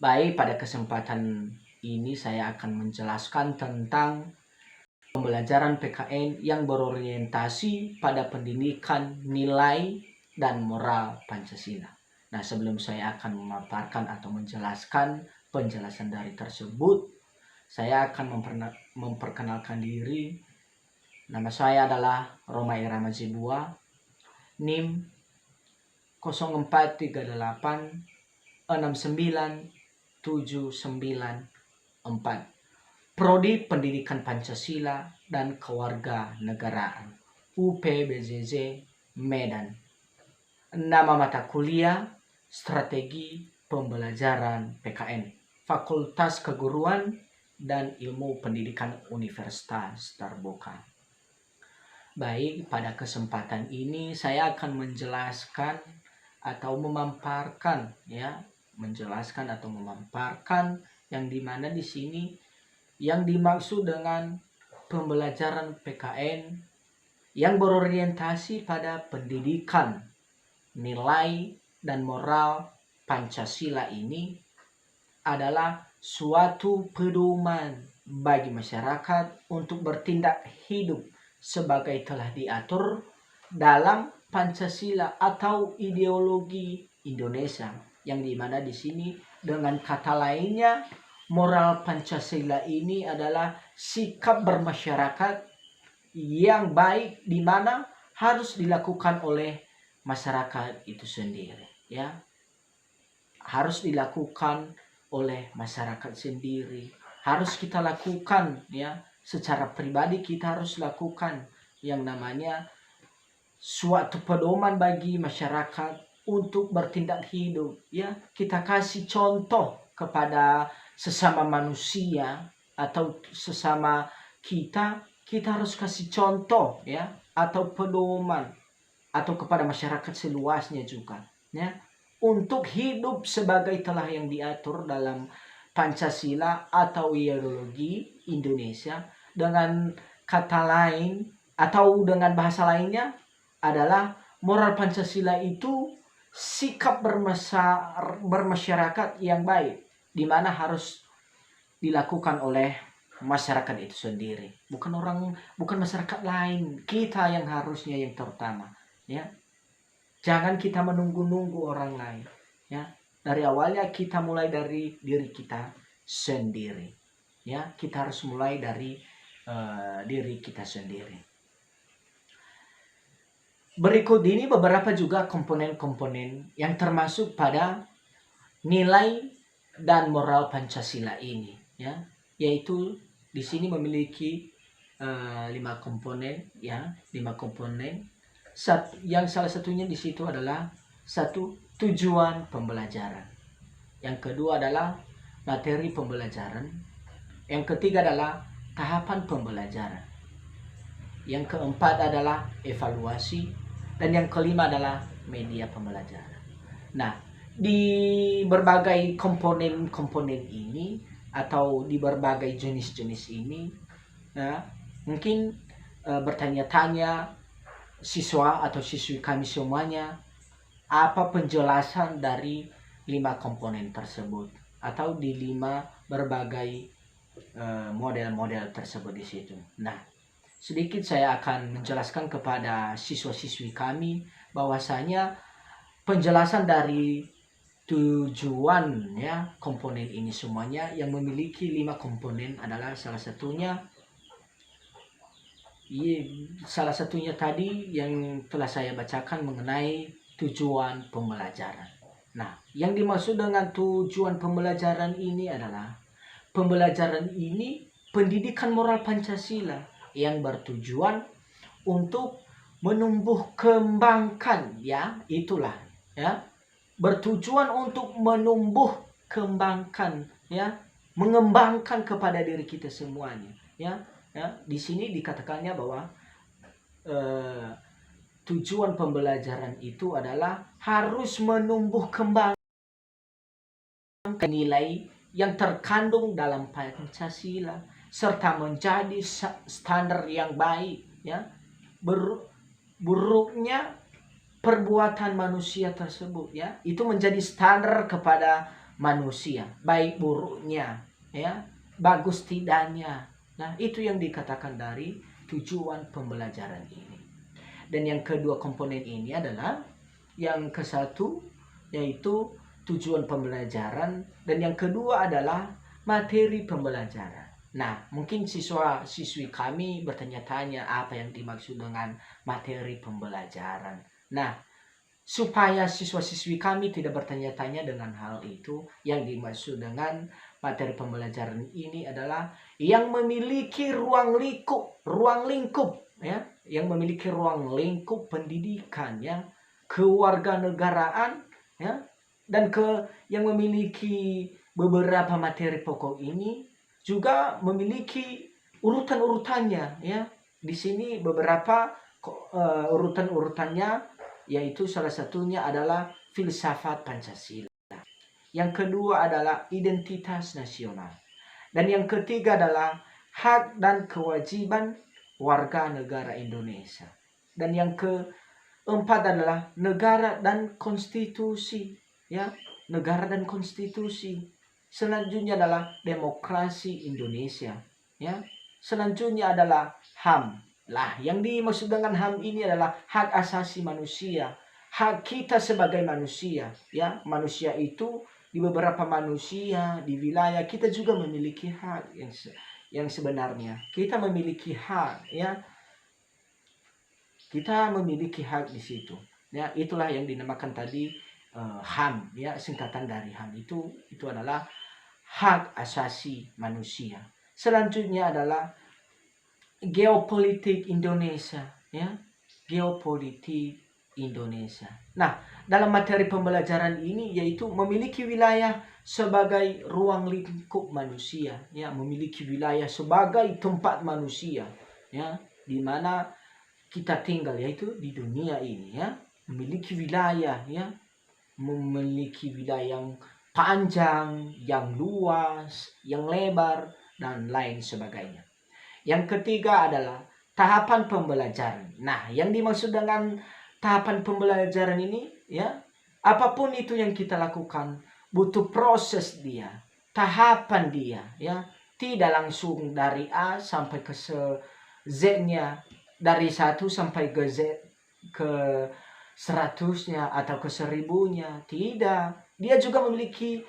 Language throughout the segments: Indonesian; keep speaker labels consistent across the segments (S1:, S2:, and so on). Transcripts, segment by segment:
S1: Baik, pada kesempatan ini saya akan menjelaskan tentang pembelajaran PKN yang berorientasi pada pendidikan nilai dan moral Pancasila. Nah, sebelum saya akan memaparkan atau menjelaskan penjelasan dari tersebut, saya akan memperkenalkan diri. Nama saya adalah Roma Irama Zibua, NIM 0438697994. Prodi Pendidikan Pancasila dan Kewarganegaraan, UPBZZ Medan. Nama mata kuliah Strategi Pembelajaran PKN, Fakultas Keguruan dan Ilmu Pendidikan Universitas Terbuka. Baik, pada kesempatan ini saya akan menjelaskan atau memaparkan yang dimana di sini yang dimaksud dengan pembelajaran PKN yang berorientasi pada pendidikan nilai dan moral Pancasila ini adalah suatu pedoman bagi masyarakat untuk bertindak hidup sebagai telah diatur dalam Pancasila atau ideologi Indonesia, yang dimana di sini dengan kata lainnya moral Pancasila ini adalah sikap bermasyarakat yang baik, di mana harus dilakukan oleh masyarakat itu sendiri, ya. Harus dilakukan oleh masyarakat sendiri. Harus kita lakukan, ya. Secara pribadi kita harus lakukan yang namanya suatu pedoman bagi masyarakat untuk bertindak hidup, ya. Kita kasih contoh kepada sesama manusia atau sesama kita harus kasih contoh, ya, atau pedoman atau kepada masyarakat seluasnya juga, ya, untuk hidup sebagai telah yang diatur dalam Pancasila atau ideologi Indonesia. Dengan kata lain atau dengan bahasa lainnya adalah moral Pancasila itu sikap bermasyarakat yang baik, di mana harus dilakukan oleh masyarakat itu sendiri, bukan masyarakat lain. Kita yang harusnya yang terutama, ya. Jangan kita menunggu-nunggu orang lain, ya. Dari awalnya kita mulai dari diri kita sendiri, ya. Kita harus mulai dari diri kita sendiri. Berikut ini beberapa juga komponen-komponen yang termasuk pada nilai dan moral Pancasila ini, ya, yaitu di sini memiliki 5 komponen, ya, 5 komponen. Yang salah satunya di situ adalah satu, tujuan pembelajaran. Yang kedua adalah materi pembelajaran. Yang ketiga adalah tahapan pembelajaran. Yang keempat adalah evaluasi. Dan yang kelima adalah media pembelajaran. Nah, di berbagai komponen-komponen ini atau di berbagai jenis-jenis ini, ya, mungkin bertanya-tanya siswa atau siswi kami semuanya, apa penjelasan dari 5 komponen tersebut atau di 5 berbagai model-model tersebut di situ. Nah, sedikit saya akan menjelaskan kepada siswa-siswi kami bahwasanya penjelasan dari tujuan, ya, komponen ini semuanya yang memiliki 5 komponen adalah salah satunya tadi yang telah saya bacakan mengenai tujuan pembelajaran. Nah, yang dimaksud dengan tujuan pembelajaran ini adalah pembelajaran ini pendidikan moral Pancasila yang bertujuan untuk menumbuh kembangkan, ya, itulah, ya, bertujuan untuk menumbuh kembangkan, ya, mengembangkan kepada diri kita semuanya, ya. Di sini dikatakannya bahwa tujuan pembelajaran itu adalah harus menumbuh kembangkan nilai yang terkandung dalam Pancasila serta menjadi standar yang baik, ya. Buruknya perbuatan manusia tersebut, ya, itu menjadi standar kepada manusia, baik buruknya, ya, bagus tidaknya. Nah, itu yang dikatakan dari tujuan pembelajaran ini. Dan yang kedua komponen ini adalah yang ke satu yaitu tujuan pembelajaran, dan yang kedua adalah materi pembelajaran. Nah, mungkin siswa-siswi kami bertanya-tanya apa yang dimaksud dengan materi pembelajaran. Nah, supaya siswa-siswi kami tidak bertanya-tanya dengan hal itu, yang dimaksud dengan materi pembelajaran ini adalah yang memiliki ruang lingkup ya, yang memiliki ruang lingkup pendidikan ya, kewarganegaraan ya, dan yang memiliki beberapa materi pokok ini juga memiliki urutan-urutannya ya. Di sini beberapa urutan-urutannya, yaitu salah satunya adalah filsafat Pancasila. Yang kedua adalah identitas nasional. Dan yang ketiga adalah hak dan kewajiban warga negara Indonesia. Dan yang keempat adalah negara dan konstitusi, ya, negara dan konstitusi. Selanjutnya adalah demokrasi Indonesia, ya. Selanjutnya adalah HAM. Lah, yang dimaksud dengan HAM ini adalah hak asasi manusia, hak kita sebagai manusia, ya. Manusia itu, di beberapa manusia di wilayah kita juga memiliki hak yang sebenarnya. Kita memiliki hak, ya. Kita memiliki hak di situ. Ya, itulah yang dinamakan tadi HAM, ya, singkatan dari HAM itu adalah hak asasi manusia. Selanjutnya adalah geopolitik Indonesia, ya, geopolitik Indonesia. Nah, dalam materi pembelajaran ini yaitu memiliki wilayah sebagai ruang lingkup manusia, ya, memiliki wilayah sebagai tempat manusia, ya, di mana kita tinggal, yaitu di dunia ini, ya, memiliki wilayah, ya, memiliki wilayah yang panjang, yang luas, yang lebar, dan lain sebagainya. Yang ketiga adalah tahapan pembelajaran. Nah, yang dimaksud dengan tahapan pembelajaran ini, ya, apapun itu yang kita lakukan butuh proses dia, tahapan dia, ya. Tidak langsung dari A sampai ke Z-nya, dari 1 sampai ke Z, ke 100-nya atau ke 1000-nya. Tidak. Dia juga memiliki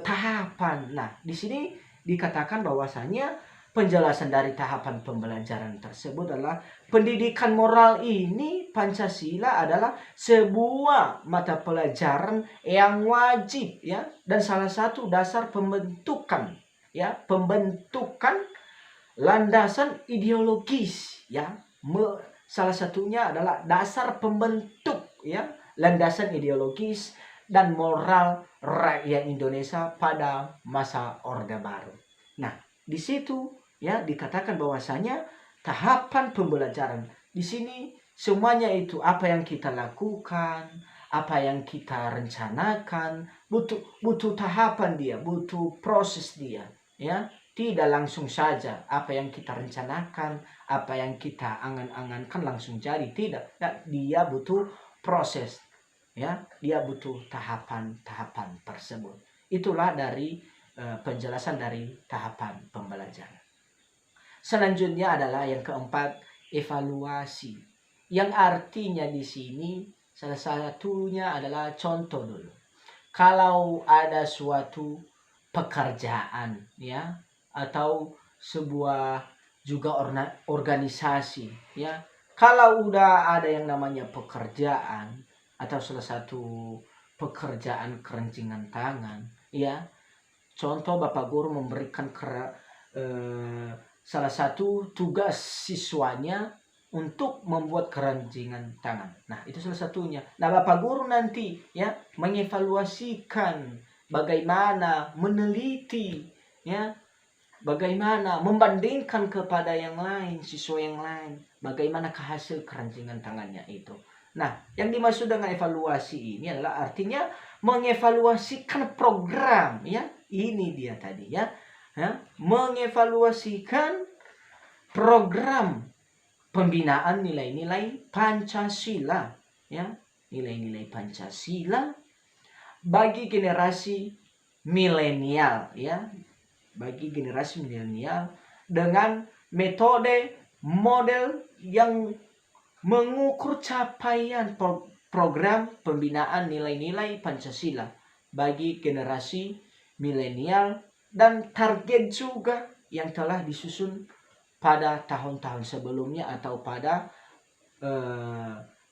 S1: tahapan. Nah, di sini dikatakan bahwasanya penjelasan dari tahapan pembelajaran tersebut adalah pendidikan moral ini, Pancasila adalah sebuah mata pelajaran yang wajib, ya, dan salah satu dasar pembentukan, ya, pembentukan landasan ideologis, ya. Salah satunya adalah dasar pembentuk, ya, landasan ideologis dan moral rakyat Indonesia pada masa Orde Baru. Nah, di situ, ya, dikatakan bahwasanya tahapan pembelajaran di sini semuanya itu apa yang kita lakukan, apa yang kita rencanakan, butuh tahapan dia, butuh proses dia, ya. Tidak langsung saja apa yang kita rencanakan, apa yang kita angan-angankan langsung jadi, tidak. Dia butuh proses, ya. Dia butuh tahapan-tahapan tersebut. Itulah dari penjelasan dari tahapan pembelajaran. Selanjutnya adalah yang keempat, evaluasi. Yang artinya di sini salah satunya adalah contoh dulu. Kalau ada suatu pekerjaan, ya, atau sebuah juga organisasi, ya. Kalau udah ada yang namanya pekerjaan atau salah satu pekerjaan kerancingan tangan, ya. Contoh Bapak Guru memberikan salah satu tugas siswanya untuk membuat keranjingan tangan. Nah, itu salah satunya. Nah, Bapak Guru nanti, ya, mengevaluasikan bagaimana meneliti, ya, bagaimana membandingkan kepada yang lain, siswa yang lain, bagaimana hasil keranjingan tangannya itu. Nah, yang dimaksud dengan evaluasi ini adalah artinya mengevaluasikan program, ya. Ini dia tadi, ya. Mengevaluasikan program pembinaan nilai-nilai Pancasila, ya. Nilai-nilai Pancasila bagi generasi milenial, ya, bagi generasi milenial dengan metode model yang mengukur capaian program pembinaan nilai-nilai Pancasila bagi generasi milenial dan target juga yang telah disusun pada tahun-tahun sebelumnya atau pada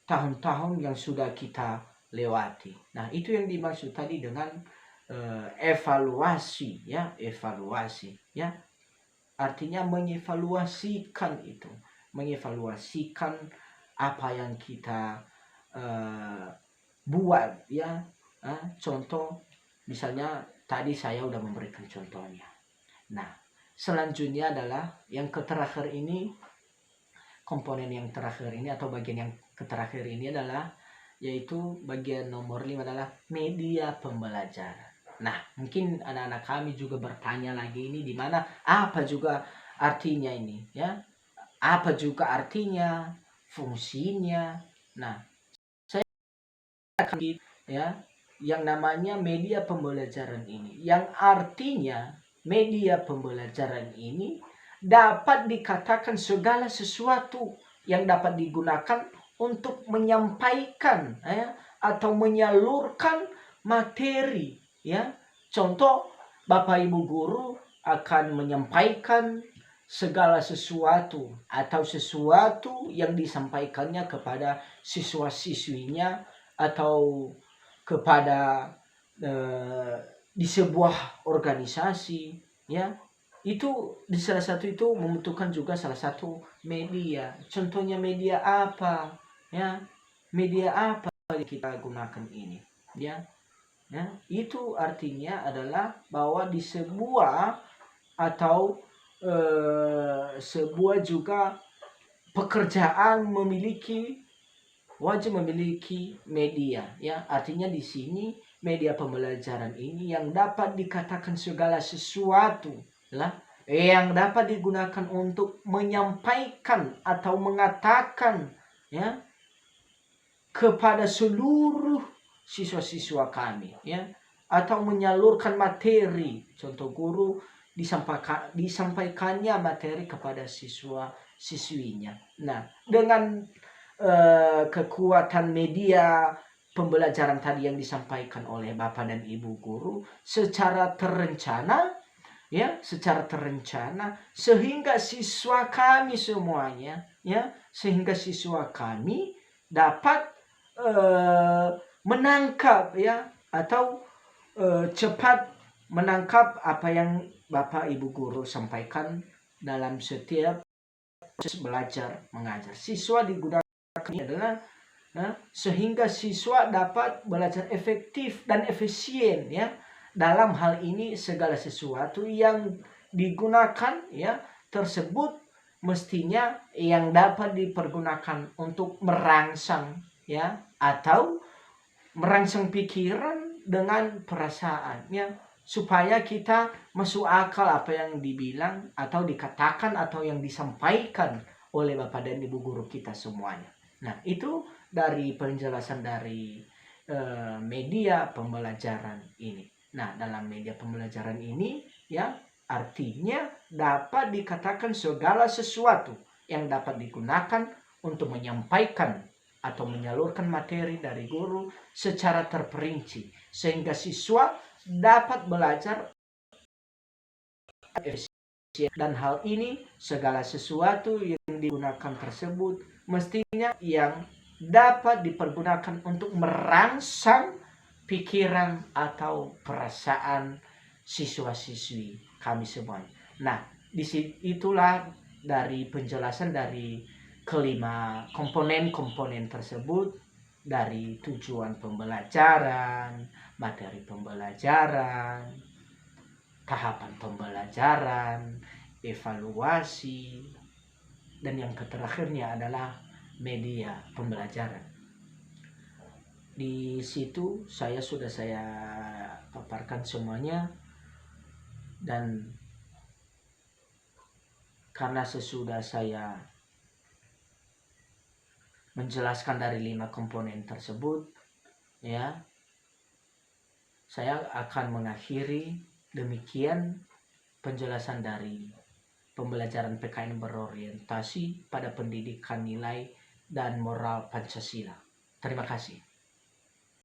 S1: tahun-tahun yang sudah kita lewati. Nah, itu yang dimaksud tadi dengan evaluasi, ya, evaluasi, ya. Artinya mengevaluasikan itu, mengevaluasikan apa yang kita buat, ya. Contoh misalnya tadi saya udah memberikan contohnya. Nah, selanjutnya adalah yang terakhir ini, komponen yang terakhir ini atau bagian yang terakhir ini adalah yaitu bagian nomor 5 adalah media pembelajaran. Nah, mungkin anak-anak kami juga bertanya lagi, ini di mana, apa juga artinya ini, ya? Apa juga artinya, fungsinya. Nah, saya akan, ya, yang namanya media pembelajaran ini, yang artinya media pembelajaran ini dapat dikatakan segala sesuatu yang dapat digunakan untuk menyampaikan, ya, atau menyalurkan materi, ya. Contoh, Bapak Ibu guru akan menyampaikan segala sesuatu atau sesuatu yang disampaikannya kepada siswa-siswinya atau kepada di sebuah organisasi, ya. Itu di salah satu itu membutuhkan juga salah satu media. Contohnya media apa, ya? Media apa yang kita gunakan ini, ya? Ya, itu artinya adalah bahwa di sebuah atau sebuah juga pekerjaan wajib memiliki media, ya. Artinya di sini media pembelajaran ini yang dapat dikatakan segala sesuatu lah yang dapat digunakan untuk menyampaikan atau mengatakan, ya, kepada seluruh siswa-siswa kami, ya, atau menyalurkan materi. Contoh, guru disampaikannya materi kepada siswa-siswinya. Nah, dengan kekuatan media pembelajaran tadi yang disampaikan oleh Bapak dan Ibu guru secara terencana, ya, secara terencana, sehingga siswa kami semuanya, ya, sehingga siswa kami dapat menangkap, ya, atau cepat menangkap apa yang Bapak Ibu guru sampaikan dalam setiap proses belajar mengajar. Siswa digunakan adalah sehingga siswa dapat belajar efektif dan efisien, ya. Dalam hal ini segala sesuatu yang digunakan, ya, tersebut mestinya yang dapat dipergunakan untuk merangsang, ya, atau merangsang pikiran dengan perasaan, ya, supaya kita masuk akal apa yang dibilang atau dikatakan atau yang disampaikan oleh Bapak dan Ibu guru kita semuanya. Nah, itu dari penjelasan dari media pembelajaran ini. Nah, dalam media pembelajaran ini, ya, artinya dapat dikatakan segala sesuatu yang dapat digunakan untuk menyampaikan atau menyalurkan materi dari guru secara terperinci sehingga siswa dapat belajar efisien. Dan hal ini segala sesuatu yang digunakan tersebut mestinya yang dapat dipergunakan untuk merangsang pikiran atau perasaan siswa-siswi kami semua. Nah, itulah dari penjelasan dari kelima komponen-komponen tersebut, dari tujuan pembelajaran, materi pembelajaran, tahapan pembelajaran, evaluasi, dan yang terakhirnya adalah media pembelajaran. Di situ saya paparkan semuanya, dan karena sesudah saya menjelaskan dari 5 komponen tersebut, ya, saya akan mengakhiri demikian penjelasan dari pembelajaran PKN berorientasi pada pendidikan nilai dan moral Pancasila. Terima kasih.